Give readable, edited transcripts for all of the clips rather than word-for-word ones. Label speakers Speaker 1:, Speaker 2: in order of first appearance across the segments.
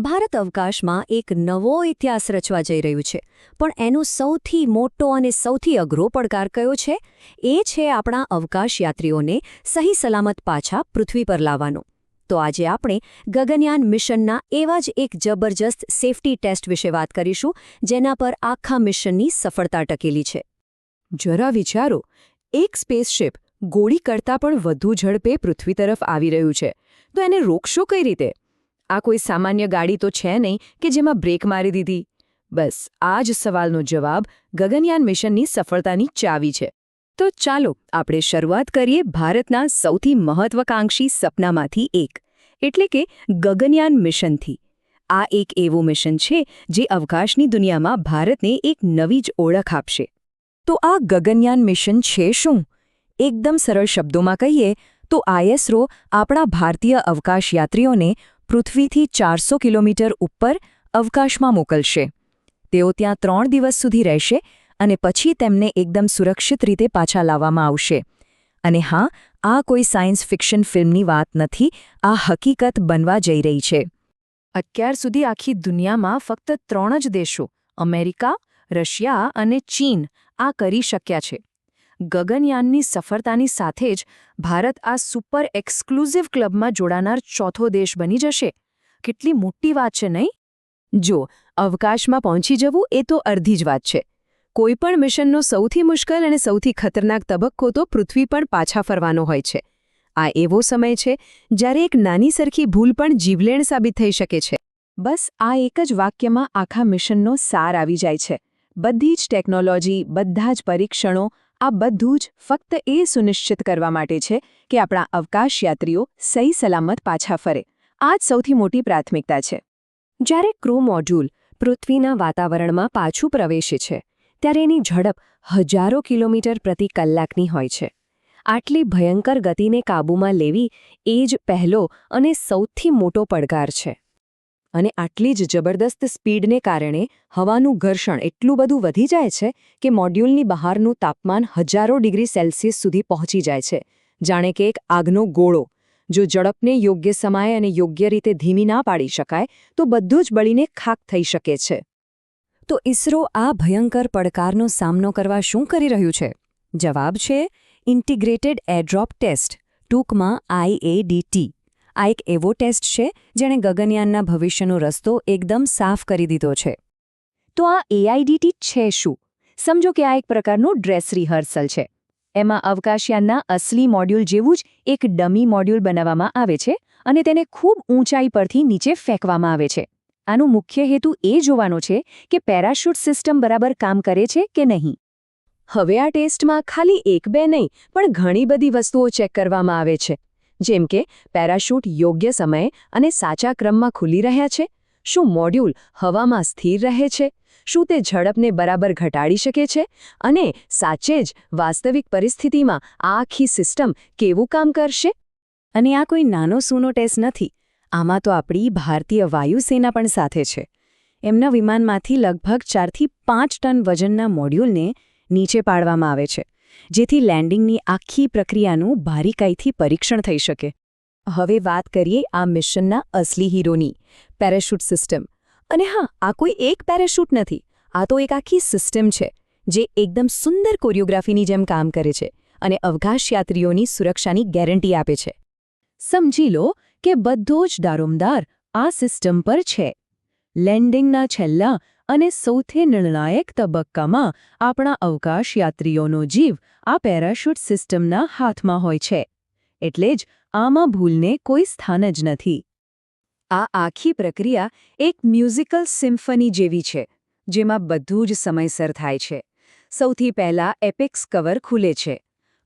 Speaker 1: ભારત અવકાશમાં એક નવો ઇતિહાસ રચવા જઈ રહ્યું છે, પણ એનો સૌથી મોટો અને સૌથી અઘરો પડકાર કયો છે? એ છે આપણા અવકાશયાત્રીઓને સહી સલામત પાછા પૃથ્વી પર લાવવાનો. તો આજે આપણે ગગનયાન મિશનના એવા જ એક જબરજસ્ત સેફટી ટેસ્ટ વિશે વાત કરીશું, જેના પર આખા મિશનની સફળતા ટકેલી છે.
Speaker 2: જરા વિચારો, એક સ્પેસશિપ ગોળી કરતાં પણ વધુ ઝડપે પૃથ્વી તરફ આવી રહ્યું છે, તો એને રોકશો કઈ રીતે? આ કોઈ સામાન્ય ગાડી તો છે નહીં કે જેમાં બ્રેક મારી દીધી. બસ આ જ સવાલનો જવાબ ગગનયાન મિશનની સફળતાની ચાવી છે. તો ચાલો આપણે શરૂઆત કરીએ ભારતના સૌથી મહત્વાકાંક્ષી સપનામાંથી એક, એટલે કે ગગનયાન મિશનથી. આ એક એવું મિશન છે જે અવકાશની દુનિયામાં ભારતને એક નવી જ ઓળખ આપશે. તો આ ગગનયાન મિશન છે શું? એકદમ સરળ શબ્દોમાં કહીએ તો ISRO આપણા ભારતીય અવકાશયાત્રીઓને પૃથ્વીથી 400 કિલોમીટર ઉપર અવકાશમાં મોકલશે. તેઓ ત્યાં 3 દિવસ સુધી રહેશે અને પછી તેમને એકદમ સુરક્ષિત રીતે પાછા લાવવામાં આવશે. અને હા, આ કોઈ સાયન્સ ફિક્શન ફિલ્મની વાત નથી, આ હકીકત બનવા જઈ રહી છે. અત્યાર સુધી આખી દુનિયામાં ફક્ત 3 જ દેશો અમેરિકા, રશિયા અને ચીન આ કરી શક્યા છે. ગગનયાનની સફળતાની સાથે જ ભારત આ સુપર એક્સક્લુઝિવ ક્લબમાં જોડાનાર ચોથો દેશ બની જશે. કેટલી મોટી વાત છે, નહીં? જો અવકાશમાં પહોંચી જવું એ તો અડધી જ વાત છે. કોઈપણ મિશનનો સૌથી મુશ્કેલ અને સૌથી ખતરનાક તબક્કો તો પૃથ્વી પર પાછા ફરવાનો હોય છે. આ એવો સમય છે જ્યારે એક નાની સરખી ભૂલ પણ જીવલેણ સાબિત થઈ શકે છે. બસ આ એક જ વાક્યમાં આખા મિશનનો સાર આવી જાય છે. બધી જ ટેકનોલોજી, બધા જ પરીક્ષણો, આ બધું જ ફક્ત એ સુનિશ્ચિત કરવા માટે છે કે આપણા અવકાશયાત્રીઓ સહી સલામત પાછા ફરે. આ જ સૌથી મોટી પ્રાથમિકતા છે.
Speaker 1: જ્યારે ક્રૂ મોડ્યુલ પૃથ્વીના વાતાવરણમાં પાછું પ્રવેશે છે, ત્યારે એની ઝડપ હજારો કિલોમીટર પ્રતિ કલાકની હોય છે. આટલી ભયંકર ગતિને કાબૂમાં લેવી એ જ પહેલો અને સૌથી મોટો પડકાર છે.
Speaker 2: અને આટલી જ જબરદસ્ત સ્પીડને કારણે હવાનું ઘર્ષણ એટલું બધું વધી જાય છે કે મોડ્યુલની બહારનું તાપમાન હજારો ડિગ્રી સેલ્સિયસ સુધી પહોંચી જાય છે, જાણે કે એક આગનો ગોળો. જો ઝડપને યોગ્ય સમયે અને યોગ્ય રીતે ધીમી ના પાડી શકાય તો બધું જ બળીને ખાક થઈ શકે છે.
Speaker 1: તો ISRO આ ભયંકર પડકારનો સામનો કરવા શું કરી રહ્યું છે? જવાબ છે ઇન્ટિગ્રેટેડ એરડ્રોપ ટેસ્ટ, ટૂંકમાં IADT. આ એક એવો ટેસ્ટ છે જેણે ગગનયાનના ભવિષ્યનો રસ્તો એકદમ સાફ કરી દીધો છે.
Speaker 2: તો આ AIDT છે શું? સમજો કે આ એક પ્રકારનું ડ્રેસ રિહર્સલ છે. એમાં અવકાશયાનના અસલી મોડ્યુલ જેવું જ એક ડમી મોડ્યુલ બનાવવામાં આવે છે અને તેને ખૂબ ઊંચાઈ પરથી નીચે ફેંકવામાં આવે છે. આનો મુખ્ય હેતુ એ જોવાનો છે કે પેરાશૂટ સિસ્ટમ બરાબર કામ કરે છે કે નહીં. હવે આ ટેસ્ટમાં ખાલી 1-2 નહીં, પણ ઘણી બધી વસ્તુઓ ચેક કરવામાં આવે છે. જેમ કે પેરાશૂટ યોગ્ય સમયે અને સાચા ક્રમમાં ખુલી રહ્યા છે? શું મોડ્યુલ હવામાં સ્થિર રહે છે? શું તે ઝડપને બરાબર ઘટાડી શકે છે? અને સાચે જ વાસ્તવિક પરિસ્થિતિમાં આ આખી સિસ્ટમ કેવું કામ કરશે?
Speaker 1: અને આ કોઈ નાનો સૂનો ટેસ્ટ નથી. આમાં તો આપણી ભારતીય વાયુસેના પણ સાથે છે. એમના વિમાનમાંથી લગભગ 4 થી 5 ટન વજનના મોડ્યુલને નીચે પાડવામાં આવે છે, જેથી લેન્ડિંગની આખી પ્રક્રિયાનું બારીકાઈથી પરીક્ષણ થઈ શકે. હવે વાત કરીએ આ મિશનના અસલી હીરોની, પેરાશૂટ સિસ્ટમ. અને હા, આ કોઈ એક પેરાશૂટ નથી, આ તો એક આખી સિસ્ટમ છે જે એકદમ સુંદર કોરિયોગ્રાફીની જેમ કામ કરે છે અને અવકાશયાત્રીઓની સુરક્ષાની ગેરંટી આપે છે. સમજી લો કે બધો જ દારોમદાર આ સિસ્ટમ પર છે. લેન્ડિંગના છેલ્લા અને સૌથી નિર્ણાયક તબક્કામાં આપણા અવકાશયાત્રીઓનો જીવ આ પેરાશૂટ સિસ્ટમના હાથમાં હોય છે. એટલે જ આમાં ભૂલને કોઈ સ્થાન જ નથી. આ આખી પ્રક્રિયા એક મ્યુઝિકલ સિમ્ફની જેવી છે, જેમાં બધું જ સમયસર થાય છે. સૌથી પહેલાં એપેક્સ કવર ખુલે છે.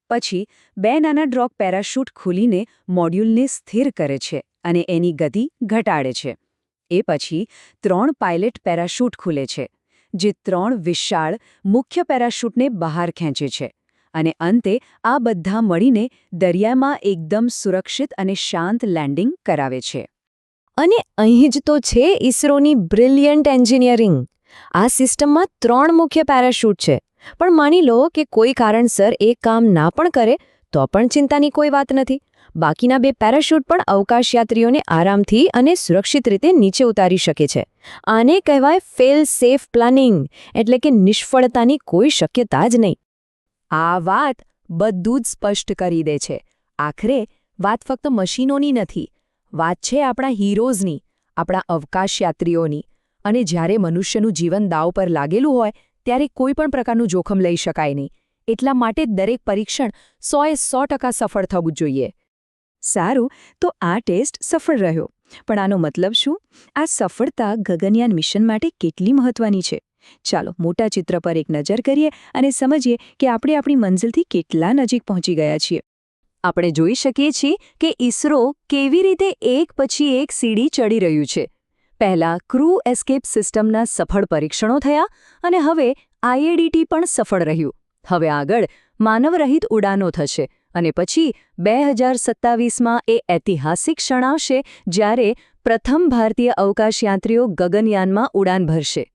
Speaker 1: પછી 2 નાના ડ્રોપ પેરાશૂટ ખુલીને મોડ્યુલને સ્થિર કરે છે અને એની ગતિ ઘટાડે છે. એ પછી 3 પાયલટ પેરાશૂટ ખુલે છે, જે 3 વિશાળ મુખ્ય પેરાશૂટને બહાર ખેંચે છે. અને અંતે આ બધા મળીને દરિયામાં એકદમ સુરક્ષિત અને શાંત લેન્ડિંગ કરાવે છે. અને અહીં જ તો છે ISROની બ્રિલિયન્ટ એન્જિનિયરિંગ. આ સિસ્ટમમાં 3 મુખ્ય પેરાશૂટ છે, પણ માની લો કે કોઈ કારણસર એ કામ ના પણ કરે
Speaker 2: તો પણ ચિંતાની કોઈ વાત નથી. બાકીના 2 પેરાશૂટ પણ અવકાશયાત્રીઓને આરામથી અને સુરક્ષિત રીતે નીચે ઉતારી શકે છે. આને કહેવાય ફેલ સેફ પ્લાનિંગ, એટલે કે નિષ્ફળતાની કોઈ શક્યતા જ નહીં.
Speaker 1: આ વાત બધું જ સ્પષ્ટ કરી દે છે. આખરે વાત ફક્ત મશીનોની નથી, વાત છે આપણા હીરોઝની, આપણા અવકાશયાત્રીઓની. અને જ્યારે મનુષ્યનું જીવન દાવ પર લાગેલું હોય ત્યારે કોઈ પણ પ્રકારનું જોખમ લઈ શકાય નહીં. એટલા માટે દરેક પરીક્ષણ 100% સફળ થવું જોઈએ.
Speaker 2: સારું, તો આ ટેસ્ટ સફળ રહ્યો. પણ આનો મતલબ શું? આ સફળતા ગગનયાન મિશન માટે કેટલી મહત્વની છે? ચાલો મોટા ચિત્ર પર એક નજર કરીએ અને સમજીએ કે આપણે આપણી મંઝિલથી કેટલા નજીક પહોંચી ગયા છીએ.
Speaker 1: આપણે જોઈ શકીએ છીએ કે ઇસરો કેવી રીતે એક પછી એક સીડી ચડી રહ્યું છે. પહેલા ક્રૂ એસ્કેપ સિસ્ટમના સફળ પરીક્ષણો થયા અને હવે IADT પણ સફળ રહ્યું. હવે આગળ માનવરહિત ઉડાનો થશે અને પછી 2027માં એ ઐતિહાસિક ક્ષણ આવશે જ્યારે પ્રથમ ભારતીય અવકાશયાત્રીઓ ગગનયાનમાં ઉડાન ભરશે.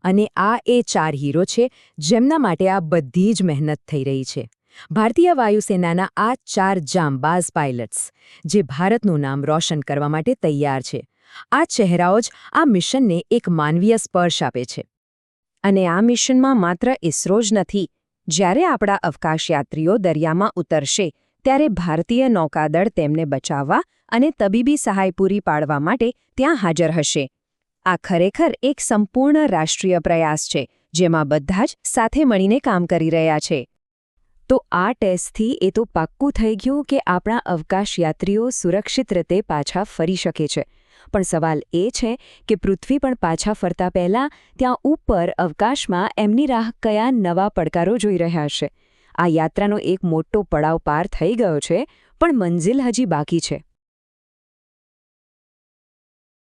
Speaker 2: અને આ એ 4 હીરો છે જેમના માટે આ બધી જ મહેનત થઈ રહી છે. ભારતીય વાયુસેનાના આ 4 જાંબાઝ પાયલટ્સ, જે ભારતનું નામ રોશન કરવા માટે તૈયાર છે. આ ચહેરાઓ જ આ મિશનને એક માનવીય સ્પર્શ આપે છે.
Speaker 1: અને આ મિશનમાં માત્ર ઇસરો જ નથી. જ્યારે આપણા અવકાશયાત્રીઓ દરિયામાં ઉતરશે ત્યારે ભારતીય નૌકાદળ તેમને બચાવવા અને તબીબી સહાય પૂરી પાડવા માટે ત્યાં હાજર હશે. આ ખરેખર એક સંપૂર્ણ રાષ્ટ્રીય પ્રયાસ છે, જેમાં બધા જ સાથે મળીને કામ કરી રહ્યા છે. તો આ ટેસ્ટથી એ તો પાક્કું થઈ ગયું કે આપણા અવકાશયાત્રીઓ સુરક્ષિત રીતે પાછા ફરી શકે છે. પણ સવાલ એ છે કે પૃથ્વી પણ પાછા ફરતા પહેલાં ત્યાં ઉપર અવકાશમાં એમની રાહ કયા નવા પડકારો જોઈ રહ્યા હશે. આ યાત્રાનો એક મોટો પડાવ પાર થઈ ગયો છે, પણ મંઝિલ હજી બાકી છે.